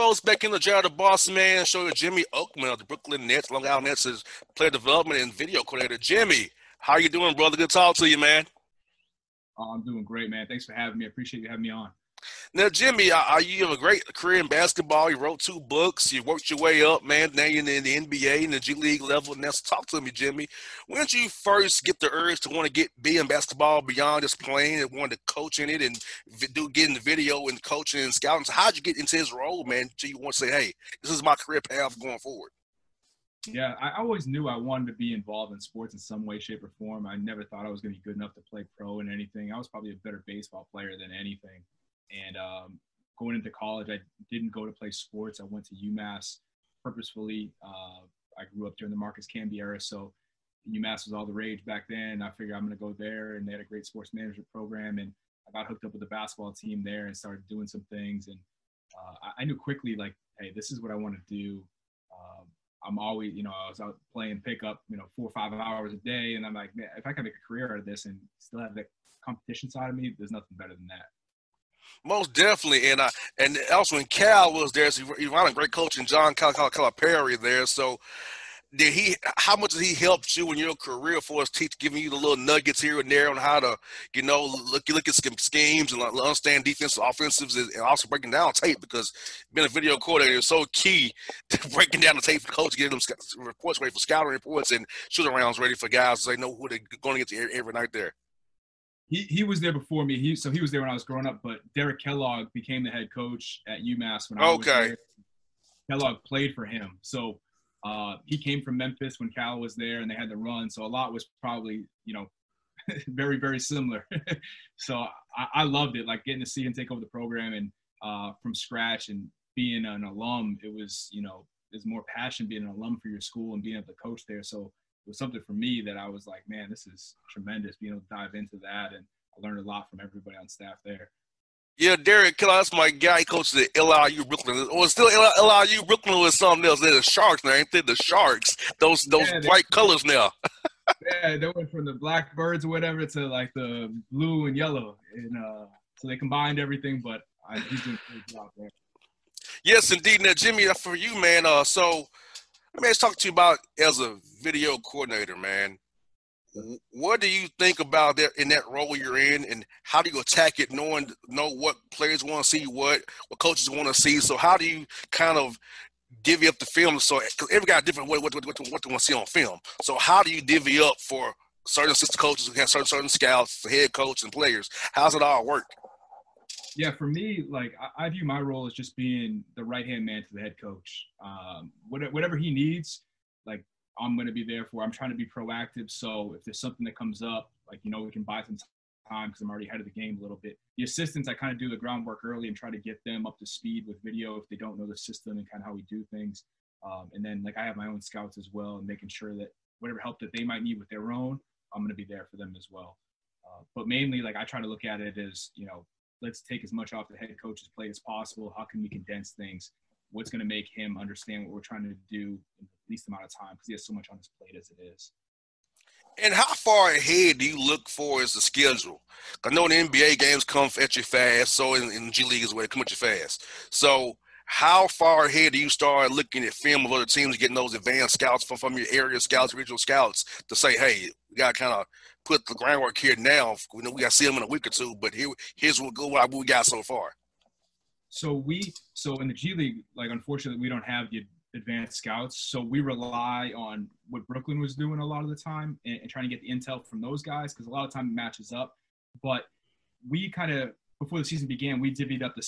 co-host back in the jar, the boss man, show you Jimmie Oakman of the Brooklyn Nets, Long Island Nets, is player development and video coordinator. Jimmie, how you doing, brother? Good to talk to you, man. Oh, I'm doing great, man. Thanks for having me. I appreciate you having me on. Now, Jimmie, you have a great career in basketball. You wrote 2 books. You worked your way up, man. Now you're in the NBA and the G League level. Now, so talk to me, Jimmie. When did you first get the urge to want to be in basketball beyond just playing and want to coach in it and get in the video and coaching and scouting? So how'd you get into this role, man? So you want to say, hey, this is my career path going forward? Yeah, I always knew I wanted to be involved in sports in some way, shape, or form. I never thought I was going to be good enough to play pro in anything. I was probably a better baseball player than anything. And going into college, I didn't go to play sports. I went to UMass purposefully. I grew up during the Marcus Camby era, so UMass was all the rage back then. I figured I'm going to go there, and they had a great sports management program. And I got hooked up with the basketball team there and started doing some things. And I knew quickly, like, hey, this is what I want to do. I'm always, I was out playing pickup, 4 or 5 hours a day. And I'm like, man, if I can make a career out of this and still have that competition side of me, there's nothing better than that. Most definitely, and also when Cal was there, so he found a great coach in John Calipari there. So how much has he helped you in your career for us, giving you the little nuggets here and there on how to, look at schemes and understand defensive, offensives, and also breaking down tape, because being a video coordinator is so key to breaking down the tape for the coach, getting them reports ready for scouting reports and shooting rounds ready for guys so they know who they're going to get to every night there. He was there before me. He was there when I was growing up, but Derek Kellogg became the head coach at UMass when I was there. Kellogg played for him. So he came from Memphis when Cal was there, and they had the run. So a lot was probably, very, very similar. So I loved it, like getting to see him take over the program and from scratch, and being an alum. It was, there's more passion being an alum for your school and being able to coach there. So it was something for me that I was like, man, this is tremendous, being able to dive into that. And I learned a lot from everybody on staff there. Yeah, Derek Kellogg, that's my guy. He coaches at LIU Brooklyn. Or still LIU Brooklyn with something else. They're the Sharks now, ain't they? The Sharks. Those bright colors now. Yeah, they went from the Blackbirds or whatever to like the blue and yellow. And so they combined everything, but he's doing a great job there. Yes, indeed. Now, Jimmie, for you, man, so let me just talk to you about as a video coordinator, man. What do you think about that in that role you're in, and how do you attack it, know what players want to see, what coaches want to see? So how do you kind of divvy up the film? So because every guy different what they want to see on film. So how do you divvy up for certain assistant coaches who have certain scouts, the head coach, and players? How's it all work? Yeah, for me, like I view my role as just being the right-hand man to the head coach. Whatever he needs, like, I'm going to be there for. I'm trying to be proactive. So if there's something that comes up, like, we can buy some time because I'm already ahead of the game a little bit. The assistants, I kind of do the groundwork early and try to get them up to speed with video if they don't know the system and kind of how we do things. And then, like, I have my own scouts as well, and making sure that whatever help that they might need with their own, I'm going to be there for them as well. But mainly, like, I try to look at it as, let's take as much off the head coach's plate as possible. How can we condense things? What's going to make him understand what we're trying to do in the least amount of time, because he has so much on his plate as it is. And how far ahead do you look for as the schedule? I know in the NBA games come at you fast, so in G League as well, they come at you fast. So how far ahead do you start looking at film of other teams, getting those advanced scouts from your area scouts, regional scouts, to say, hey, we got to kind of put the groundwork here now. We know we got to see them in a week or two, but here's what we got so far. So in the G League, like, unfortunately, we don't have the advanced scouts. So we rely on what Brooklyn was doing a lot of the time and trying to get the intel from those guys, because a lot of time it matches up. But we kind of, before the season began, we divvied up the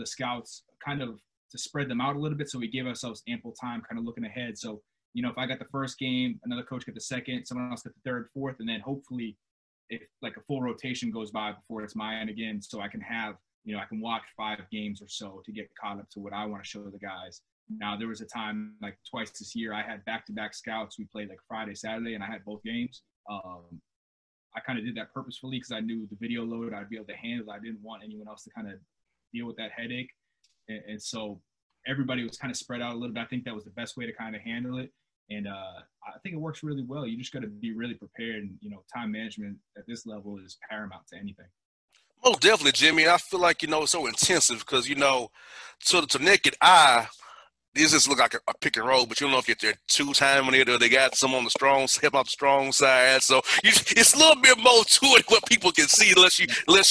scouts kind of to spread them out a little bit. So we gave ourselves ample time kind of looking ahead. So, if I got the first game, another coach got the second, someone else got the third, fourth, and then hopefully if like a full rotation goes by before it's mine again, so I can have, I can watch 5 games or so to get caught up to what I want to show the guys. Now, there was a time, like twice this year, I had back-to-back scouts. We played like Friday, Saturday, and I had both games. I kind of did that purposefully because I knew the video load I'd be able to handle. I didn't want anyone else to kind of deal with that headache. And so everybody was kind of spread out a little bit. I think that was the best way to kind of handle it. And I think it works really well. You just got to be really prepared. And, time management at this level is paramount to anything. Most definitely, Jimmy. I feel like it's so intensive because to the naked eye, this just look like a pick and roll, but you don't know if they're two timing it or they got some on the strong, help out the strong side. So it's a little bit more to it what people can see unless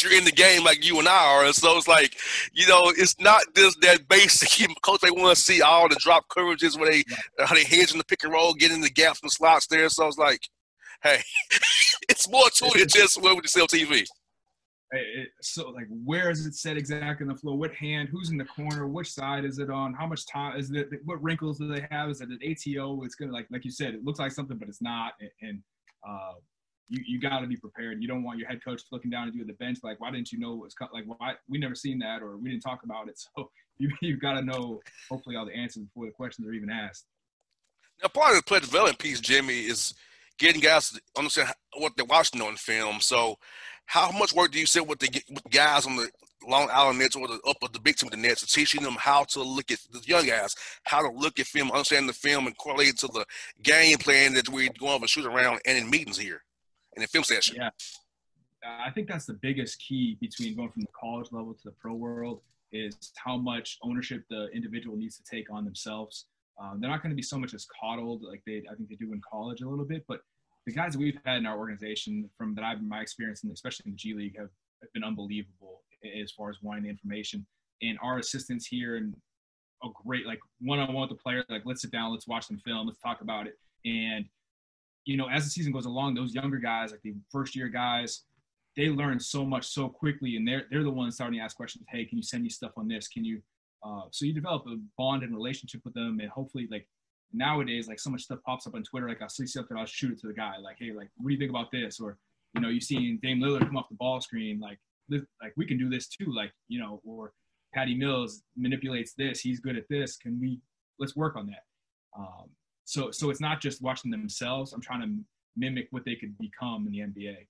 you're in the game like you and I are. And so it's like it's not just that basic. Coach, they want to see all the drop coverages where how they hedge in the pick and roll, get in the gaps and the slots there. So it's like, hey, it's more to it than just what we see on TV. So like, where is it set exactly on the floor? What hand? Who's in the corner? Which side is it on? How much time is it? What wrinkles do they have? Is it an ATO? It's gonna like you said, it looks like something, but it's not. And you got to be prepared. You don't want your head coach looking down at you at the bench like, why didn't you know what's like? Why we never seen that, or we didn't talk about it. So you've got to know hopefully all the answers before the questions are even asked. Now, part of the play development piece, Jimmy, is getting guys to understand what they're watching on film. So, how much work do you say with the guys on the Long Island Nets or the upper the big team, the Nets, teaching them how to look at the young guys, how to look at film, understand the film, and correlate it to the game plan that we're going over shoot around and in meetings here in the film session? Yeah, I think that's the biggest key between going from the college level to the pro world is how much ownership the individual needs to take on themselves. They're not going to be so much as coddled like I think they do in college a little bit, but the guys that we've had in our organization from that I've my experience, and especially in the G League, have been unbelievable as far as wanting the information. And our assistants here and a great like one-on-one with the player, like let's sit down, let's watch some film, let's talk about it. And as the season goes along, those younger guys, like the first year guys, they learn so much so quickly, and they're the ones starting to ask questions. Hey, can you send me stuff on this? Can you? So you develop a bond and relationship with them, and hopefully, like nowadays, like so much stuff pops up on Twitter. Like I'll see something, I'll shoot it to the guy. Like, hey, like what do you think about this? Or you see Dame Lillard come off the ball screen. Like we can do this too. Like or Patty Mills manipulates this. He's good at this. Let's work on that. So it's not just watching themselves. I'm trying to mimic what they could become in the NBA.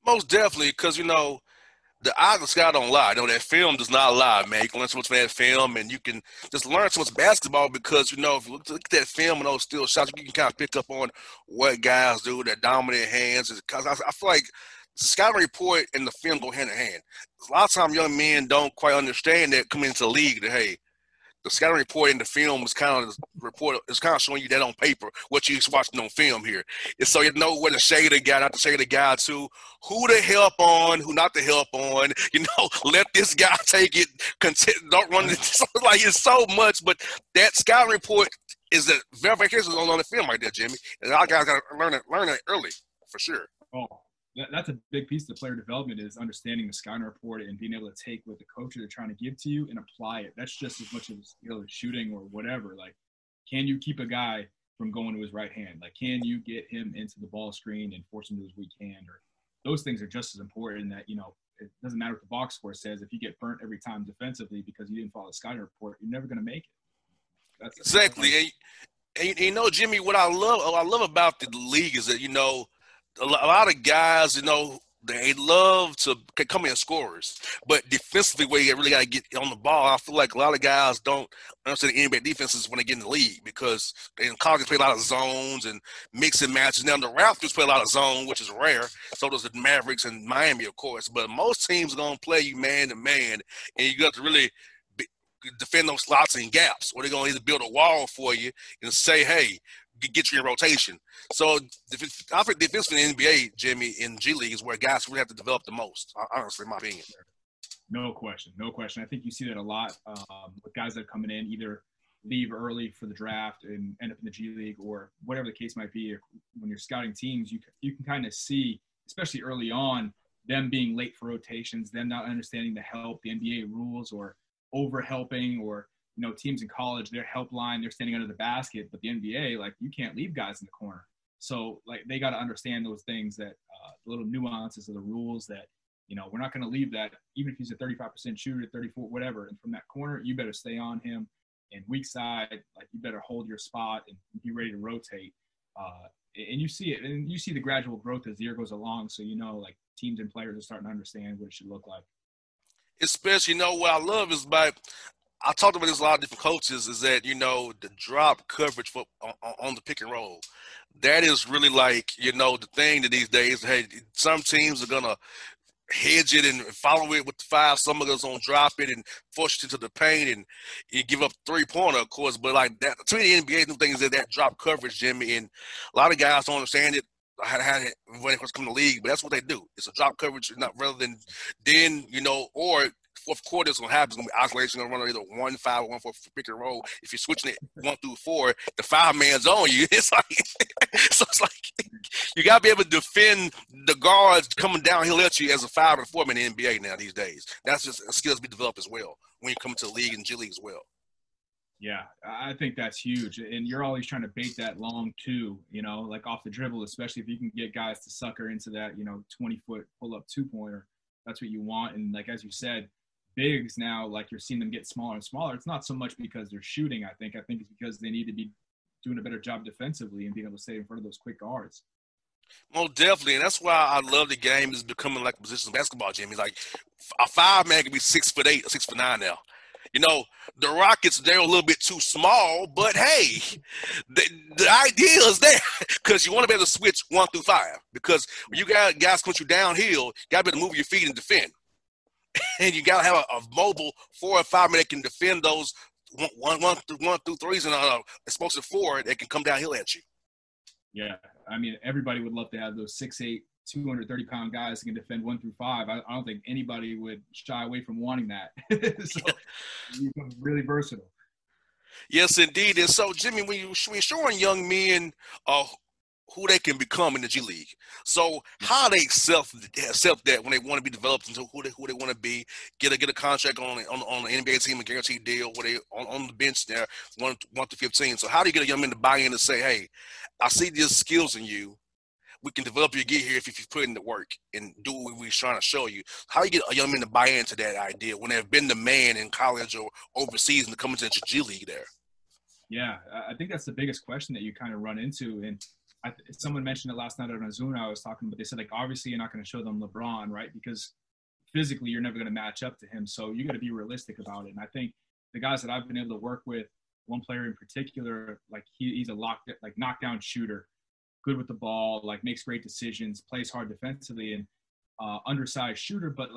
Most definitely, because the eye of the sky don't lie. That film does not lie, man. You can learn so much from that film, and you can just learn so much basketball because, if you look at that film and those still shots, you can kind of pick up on what guys do, their dominant hands. Because I feel like the scouting report and the film go hand in hand. A lot of times young men don't quite understand that coming into the league that, hey, the scouting report in the film is kind of showing you that on paper, what you're watching on film here. And so you know where to shade a guy, not to shade a guy to, who to help on, who not to help on, let this guy take it, don't run it. Like it's so much, but that scouting report is the verification on the film right there, Jimmy. And our guys got to learn it early, for sure. Oh, that's a big piece of player development is understanding the scouting report and being able to take what the coaches are trying to give to you and apply it. That's just as much as shooting or whatever. Like, can you keep a guy from going to his right hand? Like, can you get him into the ball screen and force him to his weak hand? Or those things are just as important. That it doesn't matter what the box score says. If you get burnt every time defensively because you didn't follow the scouting report, you're never going to make it. That's exactly. And Jimmy, what I love about the league is that a lot of guys, they love to come in scorers, but defensively, where you really got to get on the ball, I feel like a lot of guys don't understand the NBA defenses when they get in the league because in college they play a lot of zones and mixing matches. Now the Raptors play a lot of zone, which is rare. So does the Mavericks and Miami, of course. But most teams are gonna play you man to man, and you got to really defend those slots and gaps, or they're gonna either build a wall for you and say, hey, get you in rotation. So I think defense in the NBA, Jimmy, in G League is where guys really have to develop the most, honestly, in my opinion. No question. I think you see that a lot with guys that are coming in, either leave early for the draft and end up in the G League or whatever the case might be. When you're scouting teams, you can kind of see, especially early on, them being late for rotations, them not understanding the NBA rules or over-helping or teams in college, their help line, they're standing under the basket, but the NBA, like, you can't leave guys in the corner. So, like, they got to understand those things, that little nuances of the rules that, we're not going to leave that, even if he's a 35% shooter, 34, whatever, and from that corner, you better stay on him. And weak side, like, you better hold your spot and be ready to rotate. And you see it, and you see the gradual growth as the year goes along. So, like, teams and players are starting to understand what it should look like. Especially, what I love is I talked about this a lot of different coaches is that, the drop coverage on the pick and roll, that is really like, the thing that these days, hey, some teams are going to hedge it and follow it with the five. Some of us don't drop it and force it into the paint and you give up 3-pointer, of course. But like that, to me, the NBA new thing is that drop coverage, Jimmie, and a lot of guys don't understand it. How it when it first come to the league, but that's what they do. It's a drop coverage, not rather than then or fourth quarter is gonna happen. It's gonna be isolation. Gonna run either 1-5 or 1-4 pick and roll. If you're switching it 1 through 4, the 5-man's on you. It's like so it's like you gotta be able to defend the guards coming downhill at you as a 5 or 4 man in the NBA now these days. That's just a skill to be developed as well when you come to the league and G League as well. Yeah, I think that's huge. And you're always trying to bait that long too, like off the dribble, especially if you can get guys to sucker into that, 20-foot pull-up 2-pointer. That's what you want. And like, as you said, bigs now, like you're seeing them get smaller and smaller. It's not so much because they're shooting, I think it's because they need to be doing a better job defensively and being able to stay in front of those quick guards. Well, definitely, and that's why I love the game is becoming like a position of basketball, Jimmie. Like a 5-man can be 6'8" or 6'9" now. The Rockets, they're a little bit too small, but hey, the idea is there because you want to be able to switch 1 through 5 because when you got guys put you downhill, you got to be able to move your feet and defend. And you got to have a mobile 4 or 5 man that can defend those 1 through 3s and explosive 4 that can come downhill at you. Yeah, I mean, everybody would love to have those 6'8", 230-pound guys who can defend 1 through 5. I don't think anybody would shy away from wanting that. So you become really versatile. Yes, indeed. And so, Jimmie, when you're showing young men who they can become in the G League, so how they self that when they want to be developed into who they want to be, get a contract on the NBA team, a guaranteed deal, where they on the bench there 1 to 15. So how do you get a young man to buy in and say, hey, I see these skills in you. We can develop you, get here if you put in the work and do what we're trying to show you. How do you get a young man to buy into that idea when they've been the man in college or overseas and coming to the G League there? Yeah, I think that's the biggest question that you kind of run into. And someone mentioned it last night on a Zoom I was talking, but they said, like, obviously you're not going to show them LeBron, right? Because physically you're never going to match up to him. So you got to be realistic about it. And I think the guys that I've been able to work with, one player in particular, like he's a knockdown shooter, good with the ball, like makes great decisions, plays hard defensively, and undersized shooter. But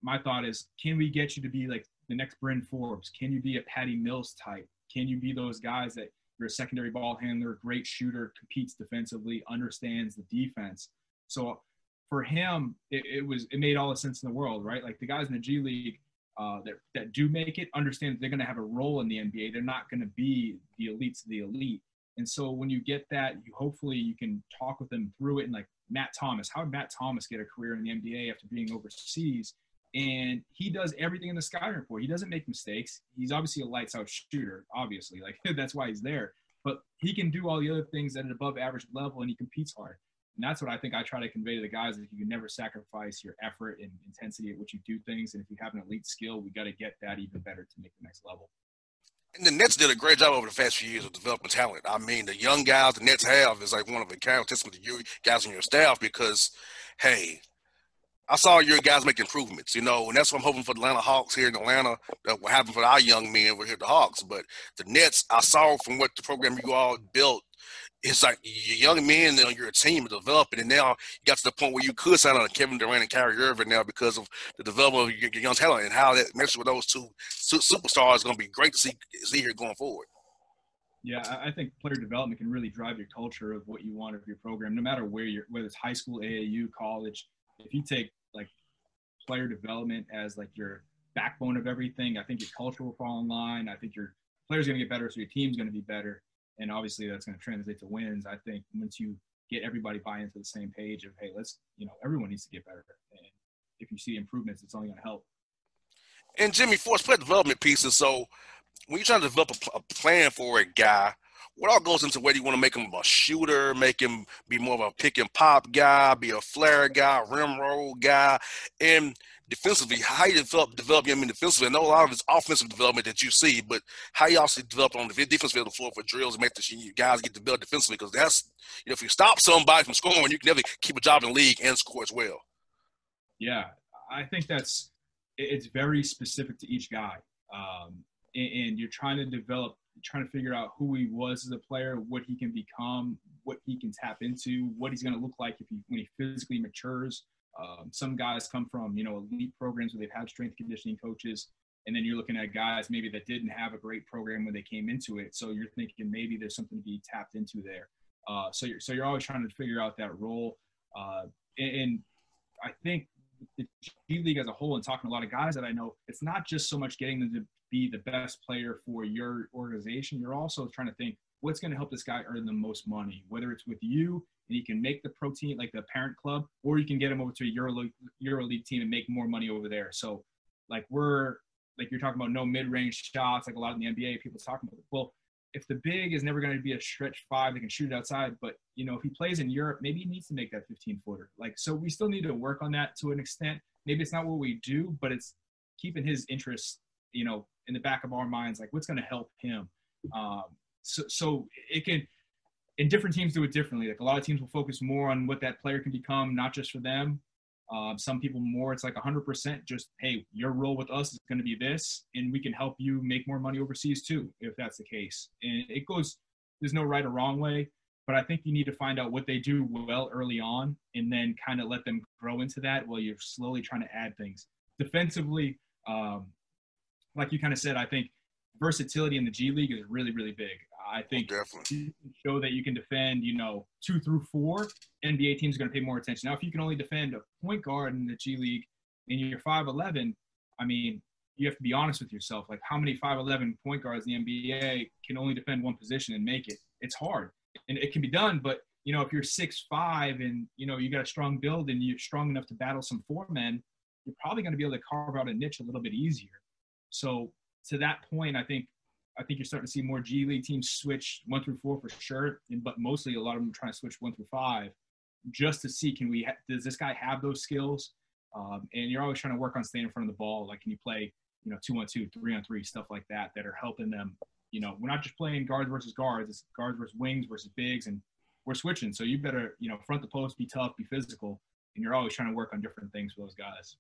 my thought is, can we get you to be like the next Bryn Forbes? Can you be a Patty Mills type? Can you be those guys that you're a secondary ball handler, great shooter, competes defensively, understands the defense? So for him, it made all the sense in the world, right? Like the guys in the G League that do make it understand they're going to have a role in the NBA. They're not going to be the elites of the elite. And so when you get that, hopefully you can talk with them through it. And like Matt Thomas, how did Matt Thomas get a career in the NBA after being overseas? And he does everything in the scouting report. He doesn't make mistakes. He's obviously a lights out shooter, obviously. Like that's why he's there. But he can do all the other things at an above average level, and he competes hard. And that's what I think I try to convey to the guys, is you can never sacrifice your effort and intensity at which you do things. And if you have an elite skill, we got to get that even better to make the next level. And the Nets did a great job over the past few years of developing talent. I mean, the young guys the Nets have is like one of a kind of testament to you guys on your staff because, hey, I saw your guys make improvements, and that's what I'm hoping for the Atlanta Hawks here in Atlanta, that will happen for our young men over here at the Hawks. But the Nets, I saw from what the program you all built, it's like your young men on your team are developing, and now you got to the point where you could sign on Kevin Durant and Kyrie Irving now because of the development of your young talent and how that meshes with those two superstars is going to be great to see here going forward. Yeah, I think player development can really drive your culture of what you want of your program, no matter whether it's high school, AAU, college. If you take like player development as like your backbone of everything, I think your culture will fall in line. I think your players are going to get better, so your team's going to be better. And obviously that's going to translate to wins. I think once you get everybody buy into the same page of, hey, everyone needs to get better. And if you see improvements, it's only going to help. And Jimmie, for player development pieces, so when you're trying to develop a plan for a guy, what all goes into whether you want to make him a shooter, make him be more of a pick and pop guy, be a flare guy, rim roll guy, and defensively, how you develop him in defensively? I know a lot of it's offensive development that you see, but how you also develop on the defensive end of the floor for drills and make sure you guys get to build defensively, because that's, if you stop somebody from scoring, you can never keep a job in the league and score as well. Yeah, I think it's very specific to each guy. And you're trying to figure out who he was as a player, what he can become, what he can tap into, what he's going to look like when he physically matures. Some guys come from, elite programs where they've had strength conditioning coaches. And then you're looking at guys maybe that didn't have a great program when they came into it. So you're thinking maybe there's something to be tapped into there. So you're always trying to figure out that role. And I think the G League as a whole, and talking to a lot of guys that I know, it's not just so much getting them to be the best player for your organization. You're also trying to think what's going to help this guy earn the most money, whether it's with you and you can make the pro team, like the parent club, or you can get him over to a EuroLeague team and make more money over there. So you're talking about no mid-range shots, like a lot in the NBA, people talking about it. Well, if the big is never going to be a stretch five, they can shoot it outside. But, if he plays in Europe, maybe he needs to make that 15-footer. So we still need to work on that to an extent. Maybe it's not what we do, but it's keeping his interests, in the back of our minds, like what's going to help him. So it can – and different teams do it differently. Like a lot of teams will focus more on what that player can become, not just for them. Some people more, it's like 100% just, hey, your role with us is going to be this, and we can help you make more money overseas too, if that's the case. And it goes, there's no right or wrong way, but I think you need to find out what they do well early on and then kind of let them grow into that while you're slowly trying to add things. Defensively, like you kind of said, I think versatility in the G League is really, really big. I think you can show that you can defend, 2 through 4. NBA teams are going to pay more attention. Now, if you can only defend a point guard in the G League and you're 5'11", I mean, you have to be honest with yourself. Like, how many 5'11" point guards in the NBA can only defend one position and make it? It's hard. And it can be done, but, if you're 6'5" and, you got a strong build and you're strong enough to battle some 4 men, you're probably going to be able to carve out a niche a little bit easier. So, to that point, I think you're starting to see more G League teams switch 1 through 4 for sure, but mostly a lot of them are trying to switch 1 through 5 just to see does this guy have those skills? And you're always trying to work on staying in front of the ball. Like, can you play 2-on-2, 3-on-3, stuff like that are helping them. We're not just playing guards versus guards; it's guards versus wings versus bigs, and we're switching. So you better front the post, be tough, be physical, and you're always trying to work on different things for those guys.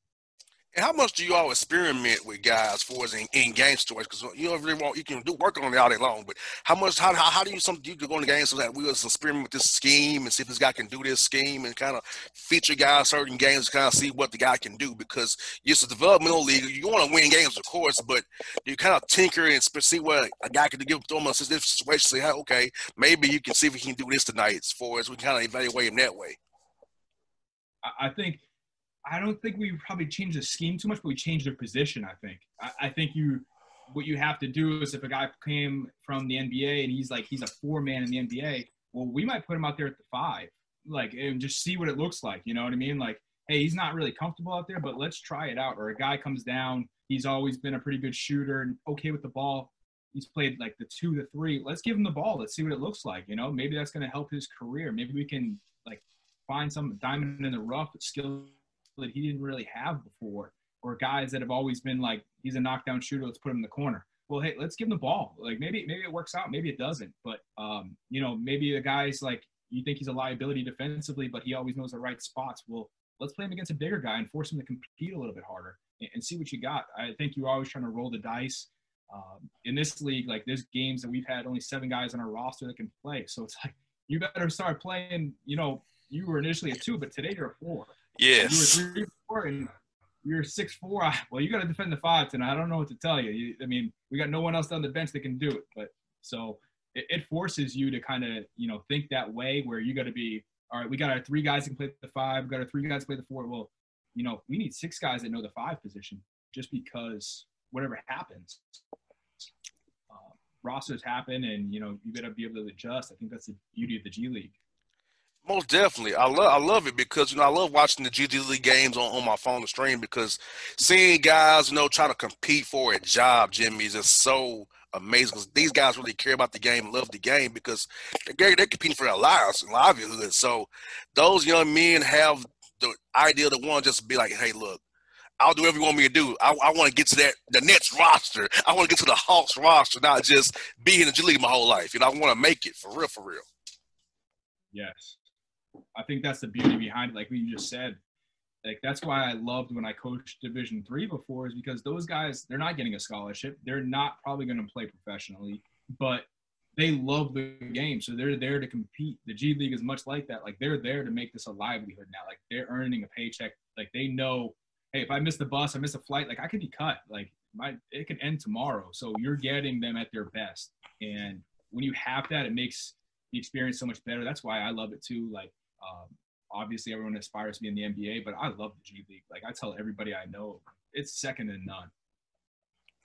And how much do you all experiment with guys for us in game stories? Because you can do work on it all day long, but how do you go in the game so that we just experiment with this scheme and see if this guy can do this scheme and kind of feature guys certain games to kind of see what the guy can do? Because it's a developmental league, you want to win games, of course, but you kind of tinker and see what a guy can do, throw him in a situation, say, hey, okay, maybe you can see if he can do this tonight for us. We kind of evaluate him that way. I don't think we probably changed the scheme too much, but we changed their position, I think. I think what you have to do is if a guy came from the NBA and he's a 4-man in the NBA, well, we might put him out there at the 5, and just see what it looks like. You know what I mean? Like, hey, he's not really comfortable out there, but let's try it out. Or a guy comes down, he's always been a pretty good shooter and okay with the ball. He's played like the 2 to 3. Let's give him the ball. Let's see what it looks like. Maybe that's going to help his career. Maybe we can find some diamond in the rough skill that he didn't really have before, or guys that have always been he's a knockdown shooter, let's put him in the corner. Well, hey, let's give him the ball. Maybe it works out, maybe it doesn't. But maybe the guy's you think he's a liability defensively, but he always knows the right spots. Well, let's play him against a bigger guy and force him to compete a little bit harder and see what you got. I think you're always trying to roll the dice. In this league, there's games that we've had only 7 guys on our roster that can play. So it's you better start playing. You were initially a 2, but today you're a 4. Yes. You were 3, 4, and you're 6'4". Well, you got to defend the 5 tonight. I don't know what to tell you. We got no one else on the bench that can do it. But so it forces you to kind of think that way, where you got to be all right. We got our 3 guys that can play the 5. We got our 3 guys to play the 4. Well, we need 6 guys that know the 5 position, just because whatever happens, rosters happen, and you got to be able to adjust. I think that's the beauty of the G League. Most definitely. I love it because, I love watching the GG League games on my phone and stream, because seeing guys, try to compete for a job, Jimmie, is just so amazing, because these guys really care about the game, love the game, because they're competing for their lives and livelihood. So those young men have the idea to want to just be like, hey, look, I'll do whatever you want me to do. I want to get to the Nets roster. I want to get to the Hawks roster, not just be in the G League my whole life. I want to make it for real, for real. Yes. I think that's the beauty behind it. Like you just said, that's why I loved when I coached Division III before, is because those guys, they're not getting a scholarship. They're not probably going to play professionally, but they love the game, so they're there to compete. The G League is much like that. Like they're there to make this a livelihood now. Like they're earning a paycheck. Like they know, hey, if I miss the bus, I miss a flight, like I could be cut. Like it could end tomorrow. So you're getting them at their best. And when you have that, it makes the experience so much better. That's why I love it too. Like obviously everyone aspires to be in the NBA, but I love the G League. Like I tell everybody I know, it's second to none.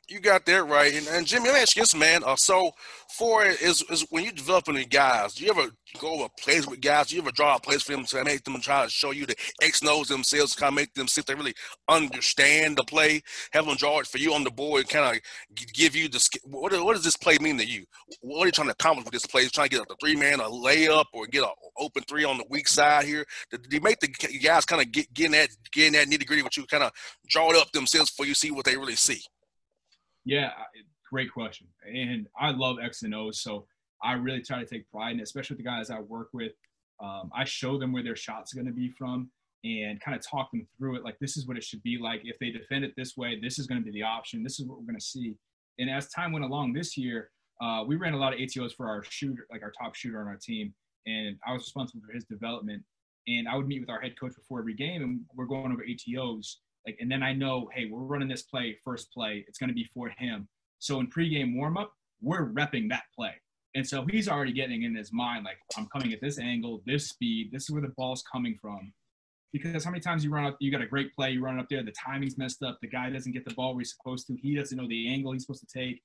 You got that right. And Jimmie, let me ask you this, man. So for is when you developing the guys, do you ever go over plays with guys? Do you ever draw a plays for them to make them try to show you the X knows themselves, kind of make them see if they really understand the play? Have them draw it for you on the board, kind of give you the what does this play mean to you? What are you trying to accomplish with this play? You trying to get a three-man, a layup, or get an open three on the weak side here? Do you make the guys kind of get in that nitty-gritty with you, kind of draw it up themselves for you see what they really see? Yeah, great question. And I love X and O's, so I really try to take pride in it, especially with the guys I work with. I show them where their shots are going to be from and kind of talk them through it. Like, this is what it should be like. If they defend it this way, this is going to be the option. This is what we're going to see. And as time went along this year, we ran a lot of ATOs for our shooter, like our top shooter on our team. And I was responsible for his development. And I would meet with our head coach before every game, and we're going over ATOs. Like, and then I know, hey, we're running this play, first play. It's going to be for him. So in pregame warmup, we're repping that play. And so he's already getting in his mind, like, I'm coming at this angle, this speed. This is where the ball's coming from. Because how many times you run up, you got a great play, you run up there, the timing's messed up, the guy doesn't get the ball where he's supposed to. He doesn't know the angle he's supposed to take.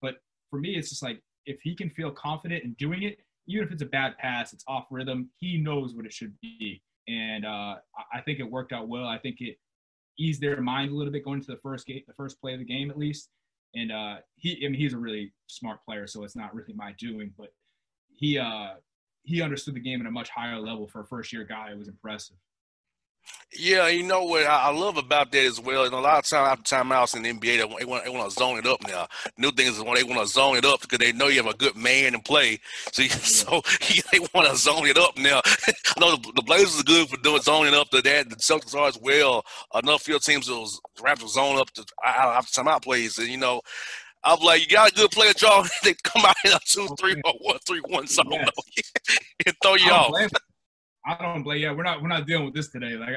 But for me, it's just like, if he can feel confident in doing it, even if it's a bad pass, it's off rhythm, he knows what it should be. And I think it worked out well. I think it ease their mind a little bit going to the first play of the game at least. And he's a really smart player, so it's not really my doing, but he understood the game at a much higher level for a first-year guy. It was impressive. Yeah, you know what I love about that as well. And a lot of time after timeouts in the NBA, they want to zone it up now. New thing is when they want to zone it up because they know you have a good man in play. So they want to zone it up now. I know the Blazers are good for doing zoning up to that. The Celtics are as well. Enough field teams, those Raptors zone up to after timeout plays. And, you know, I'm like, you got a good player, Joe. They come out in a 2-3 or 1-3-1 zone and throw you off. I don't blame. Yeah, we're not dealing with this today. Like,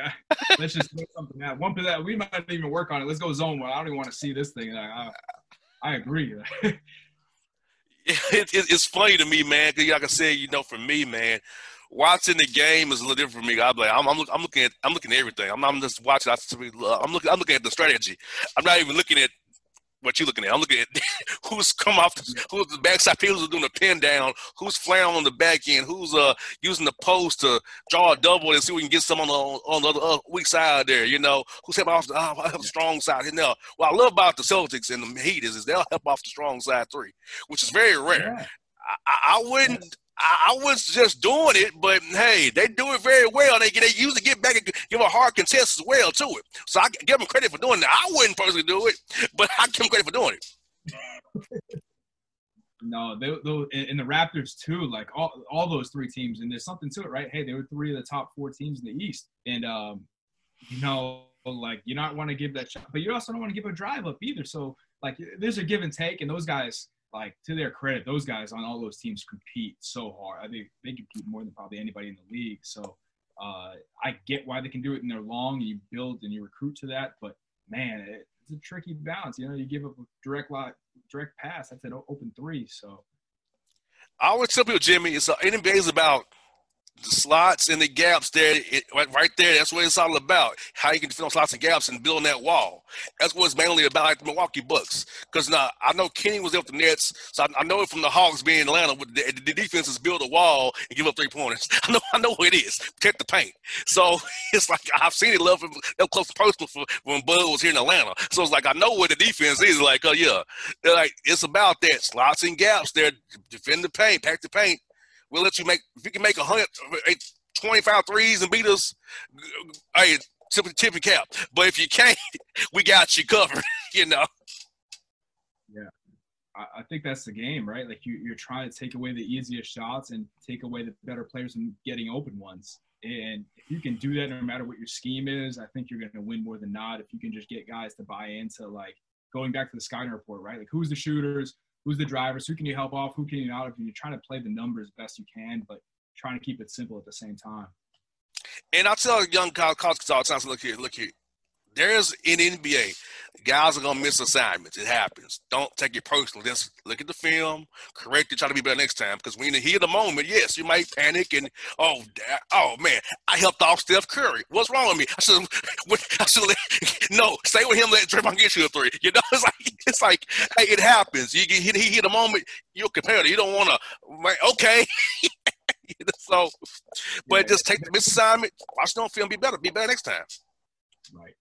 let's just throw something out. One for that. We might even work on it. Let's go zone one. I don't even want to see this thing. Like, I agree. It's funny to me, man. Because like I said, you know, for me, man, watching the game is a little different for me. I'm looking at everything. I'm just watching. I'm looking at the strategy. I'm not even looking at what you looking at. I'm looking at who's come off, who's the backside, who's doing the pin down, who's flaring on the back end, who's using the post to draw a double and see if we can get some on the other weak side there. You know, who's helping off the strong side. You know, what I love about the Celtics and the Heat is they'll help off the strong side three, which is very rare. Yeah. I wouldn't. I was just doing it, but hey, they do it very well. They usually get back and give a hard contest as well to it. So I give them credit for doing that. I wouldn't personally do it, but I give them credit for doing it. No, and the Raptors too. Like all those three teams, and there's something to it, right? Hey, they were three of the top four teams in the East, and you know, like you not want to give that shot, but you also don't want to give a drive up either. So like there's a give and take, and those guys. Like, to their credit, those guys on all those teams compete so hard. I think they compete more than probably anybody in the league. So I get why they can do it, and they're long, and you build and you recruit to that. But, man, it's a tricky balance. You know, you give up a direct pass. That's an open three. So I always tell people, Jimmie, NBA is about the slots and the gaps there, right there. That's what it's all about. How you can defend slots and gaps and building that wall. That's what it's mainly about, like the Milwaukee Bucks. Because now I know Kenny was there with the Nets, so I know it from the Hawks being in Atlanta. With the defense is build a wall and give up 3 pointers. I know what it is. Protect the paint. So it's like I've seen it up close and personal when Bud was here in Atlanta. So it's like I know what the defense is. Like, yeah, like it's about that slots and gaps there. Defend the paint, pack the paint. We'll let you if you can make 25 threes and beat us, hey, tip your cap. But if you can't, we got you covered, you know. Yeah, I think that's the game, right? Like you're trying to take away the easiest shots and take away the better players from getting open ones. And if you can do that no matter what your scheme is, I think you're going to win more than not if you can just get guys to buy into, like, going back to the Skyner report, right? Like, who's the shooters? who's the drivers, who can you help off, who can you out of, and you're trying to play the numbers best you can, but trying to keep it simple at the same time. And I tell young college kids all the time, so look here. There's in the NBA, guys are gonna miss assignments. It happens. Don't take it personally. Just look at the film, correct it, try to be better next time. Because when you hear the moment, yes, you might panic and oh man, I helped off Steph Curry. What's wrong with me? I should no, stay with him. Let Draymond get you a three. You know, it's like hey, it happens. He hit the moment. You're competitive. You don't want to. Okay. So, but just take the miss assignment. Watch no film. Be better next time. Right.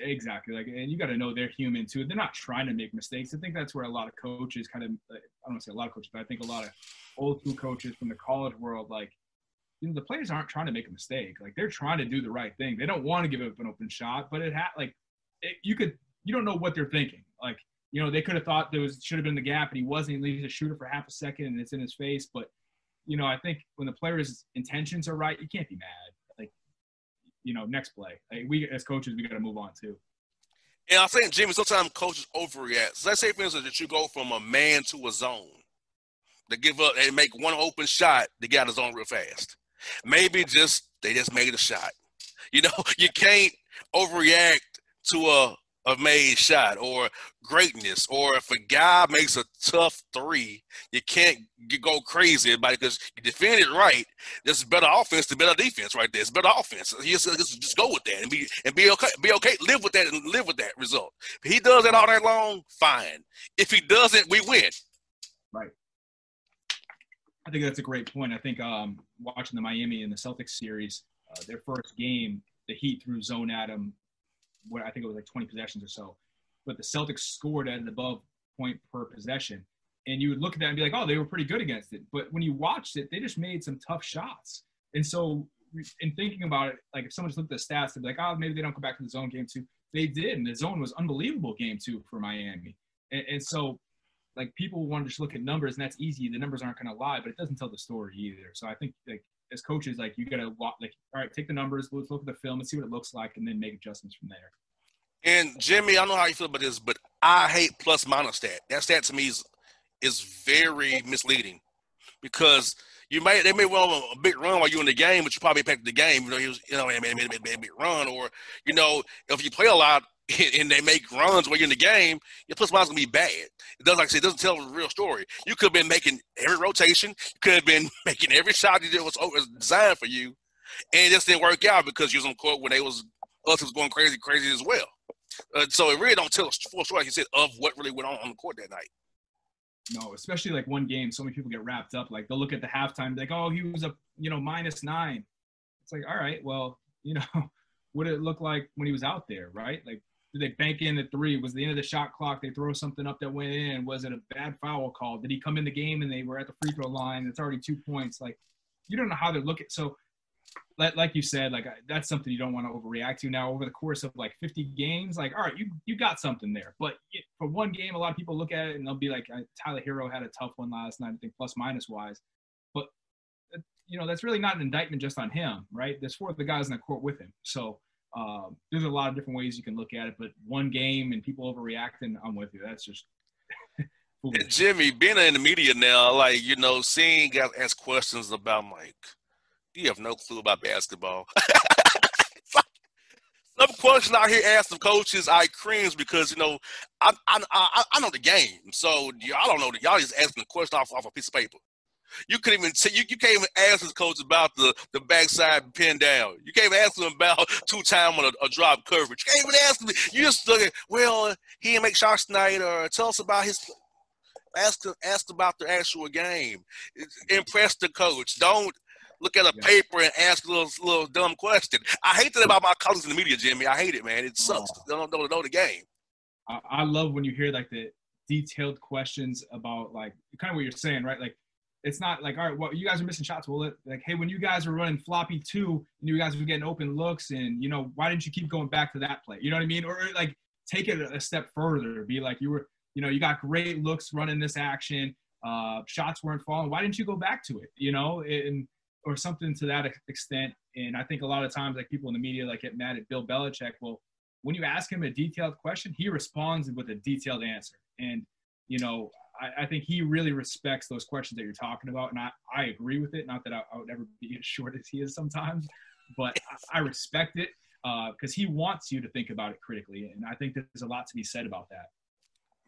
Exactly. Like, and you got to know they're human too. They're not trying to make mistakes. I think that's where a lot of coaches kind of, I don't want to say a lot of coaches, but I think a lot of old school coaches from the college world, like, you know, the players aren't trying to make a mistake. Like, they're trying to do the right thing. They don't want to give up an open shot, but you don't know what they're thinking. Like, you know, they could have thought should have been the gap and he wasn't. He's a shooter for half a second and it's in his face. But, you know, I think when the player's intentions are right, you can't be mad. You know, next play. Like, we as coaches, we got to move on too. And I think, Jimmie, sometimes coaches overreact. So let's say, for instance, that you go from a man to a zone. They give up and make one open shot, they got a zone real fast. Maybe they just made a shot. You know, you can't overreact to a made shot or greatness, or if a guy makes a tough three, you can't go crazy about it because you defend it right. There's better offense to better defense right there. It's better offense. You just go with that and be okay. Be okay. Live with that and live with that result. If he does that all night long, fine. If he doesn't, we win. Right. I think that's a great point. I think watching the Miami and the Celtics series, their first game, the Heat threw zone at them. I think it was like 20 possessions or so, but the Celtics scored at an above point per possession. And you would look at that and be like, oh, they were pretty good against it. But when you watched it, they just made some tough shots. And so in thinking about it, like if someone just looked at the stats, they'd be like, oh, maybe they don't go back to the zone game two. They did. And the zone was unbelievable game two for Miami. And so like people want to just look at numbers and that's easy. The numbers aren't going to lie, but it doesn't tell the story either. So I think like as coaches, like you got to like, all right, take the numbers, let's look at the film and see what it looks like and then make adjustments from there. And Jimmie, I don't know how you feel about this, but I hate plus minus stat. That stat to me is very misleading because they may run a big run while you're in the game, but you probably impacted the game. You know, he was, you know, made a big run, or you know, if you play a lot and they make runs while you're in the game, your plus minus gonna be bad. It doesn't, like I said, it doesn't tell the real story. You could have been making every rotation, you could have been making every shot that was designed for you, and it just didn't work out because you was on court when us was going crazy as well. So it really don't tell a full story, like you said, of what really went on the court that night. No, especially like one game, so many people get wrapped up. Like they'll look at the halftime, like, oh, he was -9. It's like, all right, well, you know, what did it look like when he was out there, right? Like, did they bank in the three? Was the end of the shot clock? They throw something up that went in? Was it a bad foul call? Did he come in the game and they were at the free throw line? It's already 2 points. Like, you don't know how they're looking. So, like you said, like that's something you don't want to overreact to. Now over the course of like 50 games, like all right, you got something there. But for one game, a lot of people look at it and they'll be like, Tyler Hero had a tough one last night, I think plus minus wise. But you know, that's really not an indictment just on him, right? There's 4 of the guys in the court with him. So there's a lot of different ways you can look at it. But one game and people overreacting, I'm with you. That's just Jimmie, being in the media now, like, you know, seeing guys ask questions about like, you have no clue about basketball. Some question out here asked the coaches, I cringe because, you know, I know the game. So I don't know. Y'all just asking the question off a piece of paper. You couldn't even you can't even ask the coach about the backside pin down. You can't even ask him about 2-time on a drop coverage. You can't even ask him. You just look at, well, he didn't make shots tonight, or tell us about his ask about the actual game. Impress the coach. Don't look at a paper and ask a little dumb question. I hate that about my colleagues in the media, Jimmie. I hate it, man. It sucks. They don't know the game. I love when you hear like the detailed questions about like kind of what you're saying, right? Like it's not like, all right, well, you guys are missing shots. Well, like, hey, when you guys were running floppy 2 and you guys were getting open looks and, you know, why didn't you keep going back to that play? You know what I mean? Or like take it a step further. Be like, you got great looks running this action. Shots weren't falling. Why didn't you go back to it? You know, or something to that extent. And I think a lot of times, like people in the media, like get mad at Bill Belichick. Well, when you ask him a detailed question, he responds with a detailed answer. And, you know, I think he really respects those questions that you're talking about, and I agree with it. Not that I would ever be as short as he is sometimes, but I respect it because he wants you to think about it critically, and I think there's a lot to be said about that.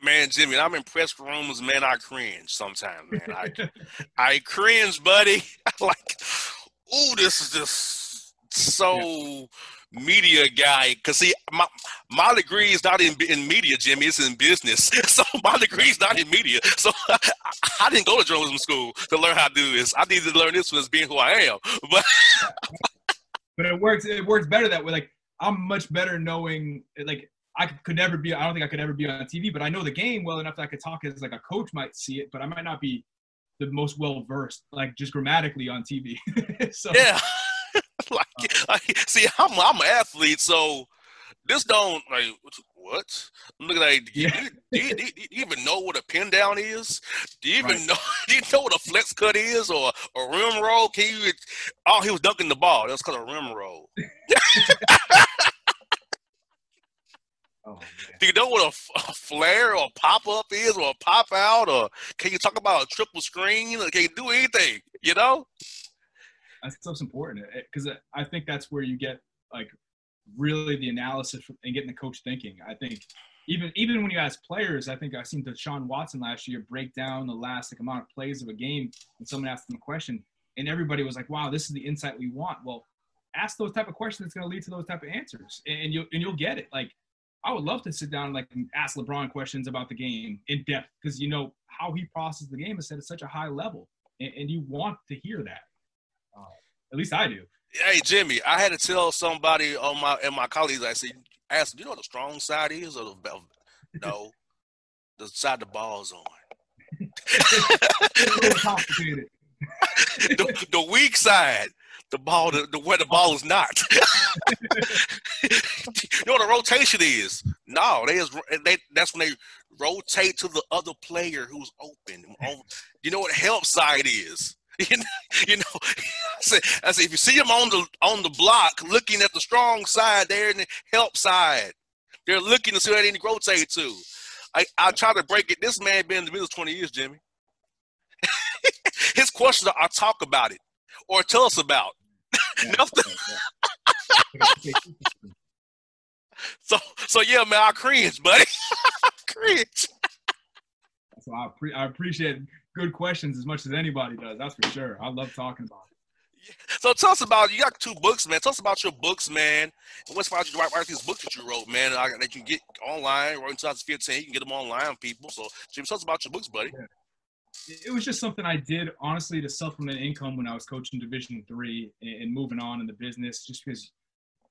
Man, Jimmie, I'm in press rooms, man. I cringe sometimes, man. I cringe, buddy. Like, ooh, this is just so media guy. Cause see, my degree is not in media, Jimmie. It's in business. So my degree is not in media. So I didn't go to journalism school to learn how to do this. I needed to learn this as being who I am. But it works. It works better that way. Like, I'm much better knowing, like, I don't think I could ever be on TV, but I know the game well enough that I could talk as like a coach might see it, but I might not be the most well-versed, like just grammatically on TV. So, yeah. like, see, I'm an athlete, so this don't, like, what? I'm looking like, do you even know what a pin down is? Do you even know? Do you know what a flex cut is, or a rim roll? He was dunking the ball. That's called a rim roll. Oh, do you know what a flare or a pop up is, or a pop out, or can you talk about a triple screen? Or can you do anything? You know? That stuff's important because I think that's where you get like really the analysis and getting the coach thinking. I think even when you ask players, I think I seen Deshaun Watson last year break down the last amount of plays of a game, and someone asked him a question, and everybody was like, "Wow, this is the insight we want." Well, ask those type of questions that's going to lead to those type of answers, and you'll get it. Like, I would love to sit down and ask LeBron questions about the game in depth because you know how he processes the game is set at such a high level, and you want to hear that. At least I do. Hey, Jimmie, I had to tell somebody and my colleagues, I said, "Ask, do you know what the strong side is, or no, the side the ball's on." Complicated. the weak side, where the ball is not. You know what a rotation is? No, that's when they rotate to the other player who's open. You know what help side is? You know, I say if you see them on the block looking at the strong side, they're in the help side. They're looking to see where they need to rotate to. I try to break it. This man been in the business 20 years, Jimmie. His questions are talk about it or tell us about. Nothing. So yeah, man, I cringe, buddy. I cringe. So I appreciate good questions as much as anybody does. That's for sure. I love talking about it. So tell us about, you got 2 books, man. Tell us about your books, man. And what's about you to write these books that you wrote, man, that you can get online. Wrote in 2015. You can get them online, people. So, Jimmie, tell us about your books, buddy. Yeah. It was just something I did, honestly, to supplement income when I was coaching Division III and moving on in the business. Just because,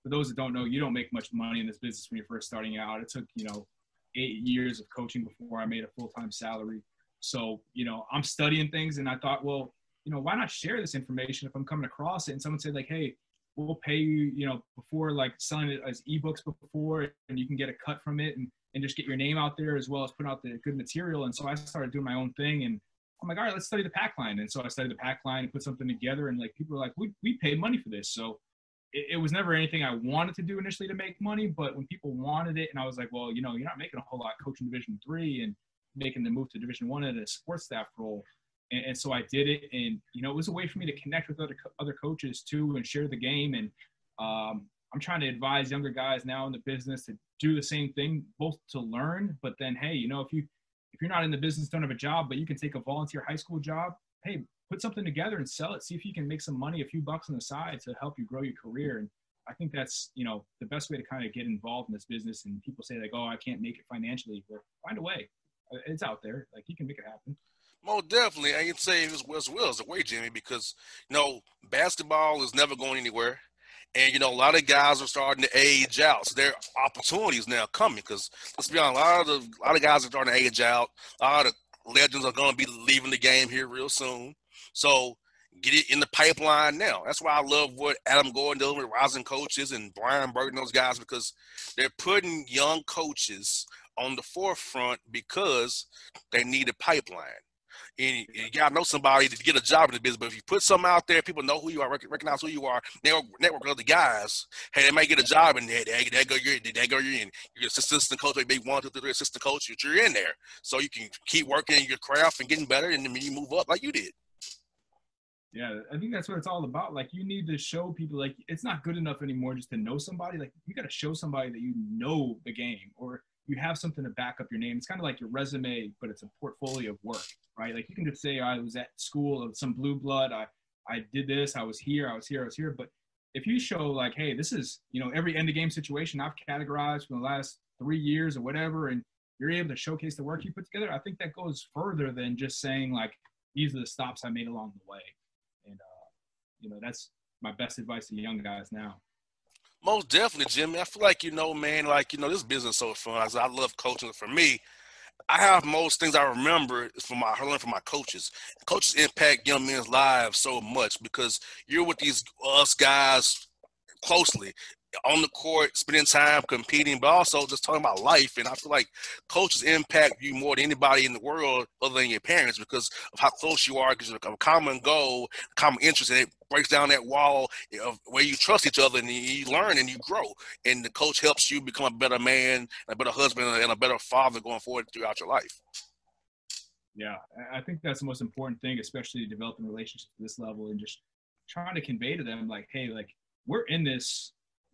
for those that don't know, you don't make much money in this business when you're first starting out. It took, 8 years of coaching before I made a full-time salary. So, I'm studying things, and I thought, well, why not share this information if I'm coming across it? And someone said, like, hey, we'll pay you, before, like, selling it as ebooks before, and you can get a cut from it and just get your name out there as well as put out the good material. And so I started doing my own thing, and I'm like, all right, let's study the pack line. And so I studied the pack line and put something together, and, like, people were like, we paid money for this. So it was never anything I wanted to do initially to make money, but when people wanted it, and I was like, well, you're not making a whole lot coaching Division III and making the move to Division I at a sports staff role. And so I did it, and, it was a way for me to connect with other coaches too and share the game. And I'm trying to advise younger guys now in the business to do the same thing, both to learn, but then, hey, if you're not in the business, don't have a job, but you can take a volunteer high school job, hey, put something together and sell it. See if you can make some money, a few bucks on the side to help you grow your career. And I think that's, the best way to kind of get involved in this business. And people say, like, oh, I can't make it financially. Well, find a way. It's out there. Like, you can make it happen. Well, definitely. I can say as well as a way, Jimmie, because, basketball is never going anywhere. And, a lot of guys are starting to age out. So there are opportunities now coming because, let's be honest, a lot of guys are starting to age out. A lot of legends are going to be leaving the game here real soon. So get it in the pipeline now. That's why I love what Adam Gordon does with rising coaches and Brian Burton, those guys, because they're putting young coaches on the forefront because they need a pipeline. And you gotta know somebody to get a job in the business. But if you put something out there, people know who you are, recognize who you are, network with other guys. Hey, they might get a job, and they go you're in. You're assistant coach, maybe 1, 2, 3 assistant coach. You're in there, so you can keep working your craft and getting better, and then you move up like you did. Yeah, I think that's what it's all about. Like, you need to show people, like, it's not good enough anymore just to know somebody. Like, you got to show somebody that you know the game, or you have something to back up your name. It's kind of like your resume, but it's a portfolio of work, right? Like, you can just say, I was at school of some blue blood. I did this. I was here. But if you show, like, hey, this is, every end of game situation I've categorized for the last 3 years or whatever, and you're able to showcase the work you put together, I think that goes further than just saying, like, these are the stops I made along the way. And, that's my best advice to young guys now. Most definitely, Jimmie. I feel like, man, this business is so fun. I love coaching. For me, I have most things I remember from learning from my coaches. Coaches impact young men's lives so much because you're with us guys closely on the court, spending time competing, but also just talking about life. And I feel like coaches impact you more than anybody in the world other than your parents because of how close you are, because you have a common goal, common interest, and it breaks down that wall of where you trust each other and you learn and you grow. And the coach helps you become a better man, a better husband, and a better father going forward throughout your life. Yeah, I think that's the most important thing, especially developing relationships at this level and just trying to convey to them, like, hey, like, we're in this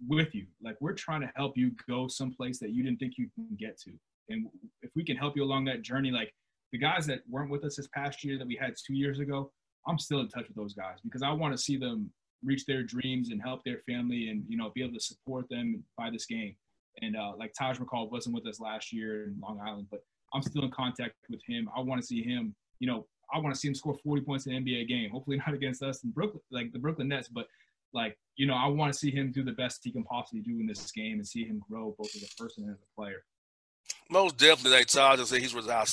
with you. Like, we're trying to help you go someplace that you didn't think you can get to. And if we can help you along that journey, like the guys that weren't with us this past year that we had 2 years ago, I'm still in touch with those guys because I want to see them reach their dreams and help their family and, be able to support them by this game. And like Taj McCall wasn't with us last year in Long Island, but I'm still in contact with him. I want to see him, I want to see him score 40 points in an NBA game. Hopefully not against us in Brooklyn, like the Brooklyn Nets, but like, I want to see him do the best he can possibly do in this game and see him grow both as a person and as a player. Most definitely, like Todd just said, he's with our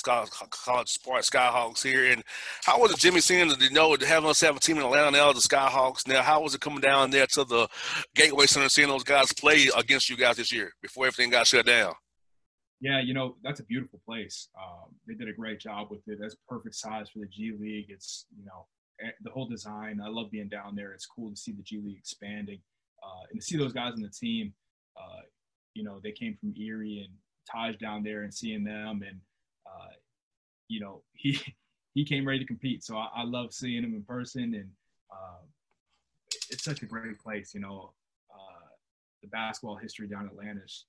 college sports Skyhawks here. And how was it, Jimmie, seeing to have us have a team in Atlanta now, the Skyhawks? Now, how was it coming down there to the Gateway Center, seeing those guys play against you guys this year before everything got shut down? Yeah, that's a beautiful place. They did a great job with it. That's perfect size for the G League. It's, the whole design. I love being down there. It's cool to see the G League expanding and to see those guys on the team. They came from Erie and Taj down there and seeing them. And, he came ready to compete. So I love seeing him in person. And it's such a great place. The basketball history down in Atlanta is,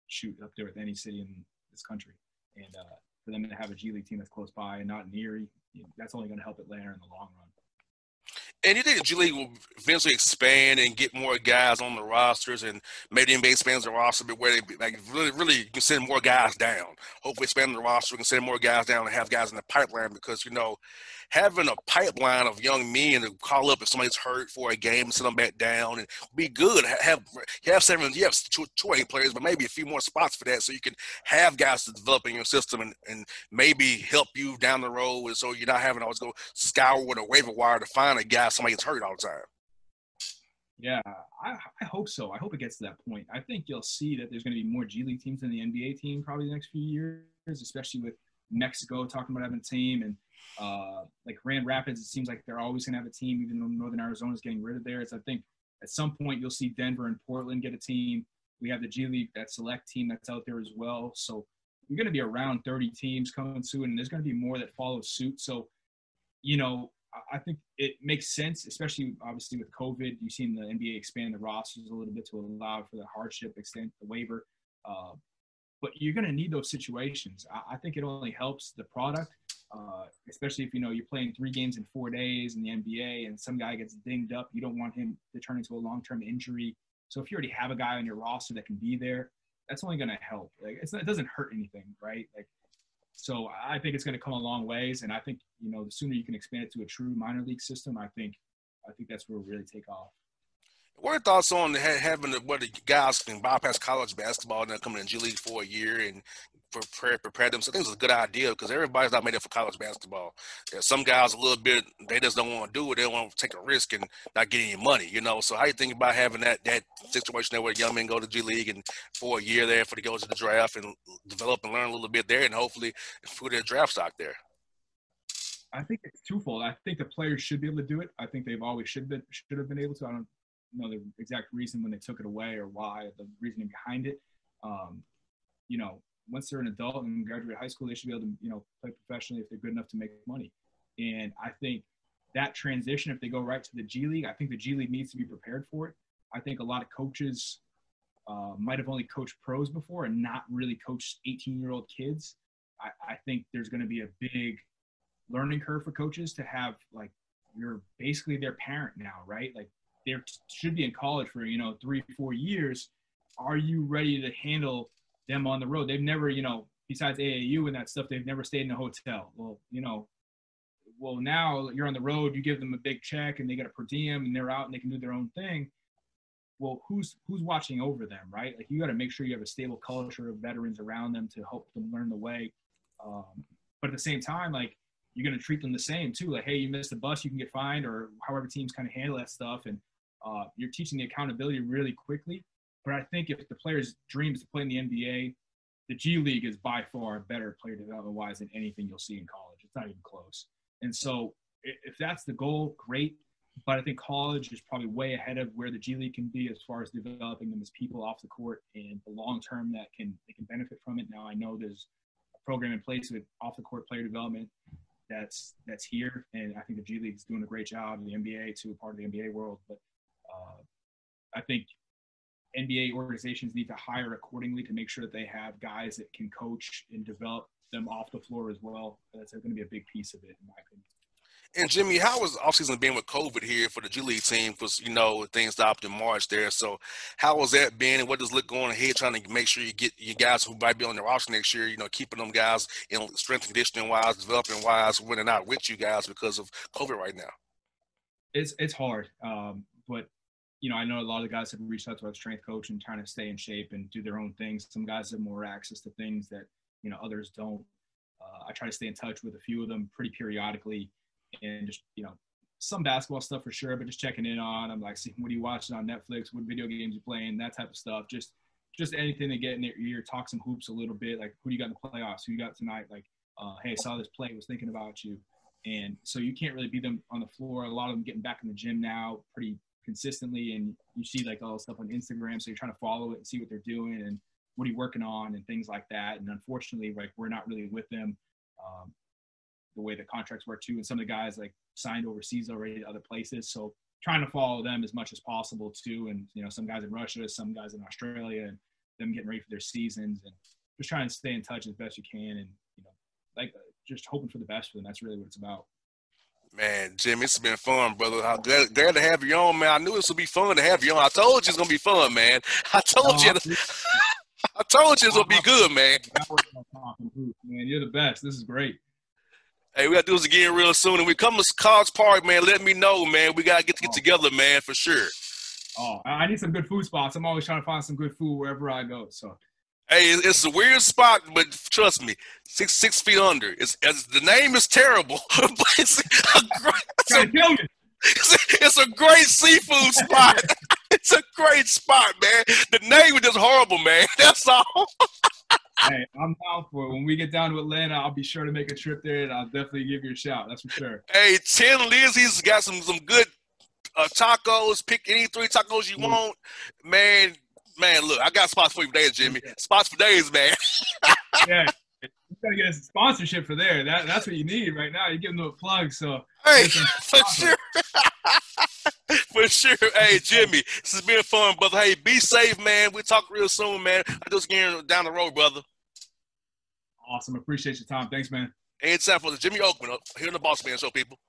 shoot up there with any city in this country. And for them to have a G League team that's close by and not in Erie, that's only going to help Atlanta in the long run. And you think the G League will eventually expand and get more guys on the rosters and maybe the NBA expands the roster, but where they really you can send more guys down. Hopefully expand the roster, we can send more guys down and have guys in the pipeline because, having a pipeline of young men to call up if somebody's hurt for a game and send them back down and be good. You have 2 players, but maybe a few more spots for that so you can have guys to develop in your system and maybe help you down the road so you're not having to always go scour with a waiver wire to find a guy somebody gets hurt all the time. Yeah, I hope so. I hope it gets to that point. I think you'll see that there's going to be more G League teams than the NBA team probably the next few years, especially with Mexico talking about having a team and like Grand Rapids, it seems like they're always going to have a team, even though Northern Arizona is getting rid of theirs. I think at some point you'll see Denver and Portland get a team. We have the G League, that select team that's out there as well. So you're going to be around 30 teams coming soon, and there's going to be more that follow suit. So, I think it makes sense, especially obviously with COVID. You've seen the NBA expand the rosters a little bit to allow for the hardship, extend the waiver. But you're going to need those situations. I think it only helps the product, especially if, you're playing 3 games in 4 days in the NBA and some guy gets dinged up. You don't want him to turn into a long-term injury. So if you already have a guy on your roster that can be there, that's only going to help. Like, it doesn't hurt anything, right? Like, so I think it's going to come a long ways. And I think, the sooner you can expand it to a true minor league system, I think that's where it'll really take off. What are your thoughts on having where the guys can bypass college basketball and then come in the G League for a year and prepare them? So I think it's a good idea because everybody's not made up for college basketball. Some guys a little bit, they just don't want to do it. They don't want to take a risk and not get any money, So how you think about having that situation there where young men go to G League and for a year there for to go to the draft and develop and learn a little bit there and hopefully put their draft stock there? I think it's twofold. I think the players should be able to do it. I think they've always should have been able to. I don't know the exact reason when they took it away or why, the reasoning behind it. You know, once they're an adult and graduate high school, they should be able to, you know, play professionally if they're good enough to make money. And I think that transition, if they go right to the G League, I think the G League needs to be prepared for it. I think a lot of coaches might have only coached pros before and not really coached 18-year-old kids. I think there's going to be a big learning curve for coaches to have, like, you're basically their parent now, right? Like, they should be in college for, you know, 3-4 years. Are you ready to handle them on the road? They've never, you know, besides AAU and that stuff, they've never stayed in a hotel. Well, you know, now you're on the road, you give them a big check and they get a per diem and they're out and they can do their own thing. Well, who's watching over them, right? Like, you got to make sure you have a stable culture of veterans around them to help them learn the way. But at the same time, like, you're going to treat them the same too. Like, hey, you missed the bus, you can get fined, or however teams kind of handle that stuff. And you're teaching the accountability really quickly. But I think if the player's dreams to play in the NBA, the G League is by far better player development-wise than anything you'll see in college. It's not even close. And so if that's the goal, great. But I think college is probably way ahead of where the G League can be as far as developing them as people off the court and the long term that they can benefit from it. Now, I know there's a program in place with off the court player development that's here, and I think the G League is doing a great job. The NBA too, part of the NBA world. But I think NBA organizations need to hire accordingly to make sure that they have guys that can coach and develop them off the floor as well. That's going to be a big piece of it, in my opinion. And Jimmie, how was offseason been with COVID here for the G League team? Because, you know, things stopped in March there. So how was that been, and what does it look going ahead, trying to make sure you get you guys who might be on the roster next year, you know, keeping them guys in strength and conditioning wise, developing wise, winning out with you guys because of COVID right now? It's hard. But, you know, I know a lot of the guys have reached out to our strength coach and trying to stay in shape and do their own things. Some guys have more access to things that, you know, others don't. I try to stay in touch with a few of them pretty periodically. And just, you know, some basketball stuff for sure, but just checking in on them, like, see, what are you watching on Netflix, what video games you playing, that type of stuff. Just anything to get in their ear, talk some hoops a little bit, like, who do you got in the playoffs, who you got tonight, like, hey, I saw this play, was thinking about you. And so you can't really beat them on the floor. A lot of them getting back in the gym now pretty consistently, and you see, like, all the stuff on Instagram, so you're trying to follow it and see what they're doing and what are you working on and things like that. And unfortunately, like, we're not really with them the way the contracts work too, and some of the guys, like, signed overseas already to other places, so trying to follow them as much as possible too. And, you know, some guys in Russia, some guys in Australia, and them getting ready for their seasons, and just trying to stay in touch as best you can, and, you know, like, just hoping for the best for them. That's really what it's about. Man, Jim, it's been fun, brother. I'm glad to have you on, man. I knew this would be fun to have you on. I told you it's gonna be fun, man. I told you it's gonna be good, man. Man, you're the best. This is great. Hey, we got to do this again real soon. And we come to Cogs Park, man, let me know, man. We got to get together, man, for sure. Oh, I need some good food spots. I'm always trying to find some good food wherever I go. So, hey, it's a weird spot, but trust me, 6 feet under. The name is terrible, but it's a great seafood spot. It's a great spot, man. The name is just horrible, man. That's all. Hey, I'm down for it. When we get down to Atlanta, I'll be sure to make a trip there, and I'll definitely give you a shout. That's for sure. Hey, Tin Lizzie's got some good tacos. Pick any 3 tacos you want. Man, look, I got spots for you for days, Jimmie. Spots for days, man. Yeah, you got to get a sponsorship for there. That's what you need right now. You're giving them a plug, so. Hey, for sure. For sure. Hey, Jimmie, this has been fun, brother. Hey, be safe, man. We'll talk real soon, man. I just getting down the road, brother. Awesome. Appreciate your time. Thanks, man. Anytime for the Jimmie Oakman here on the Bossman Show, people.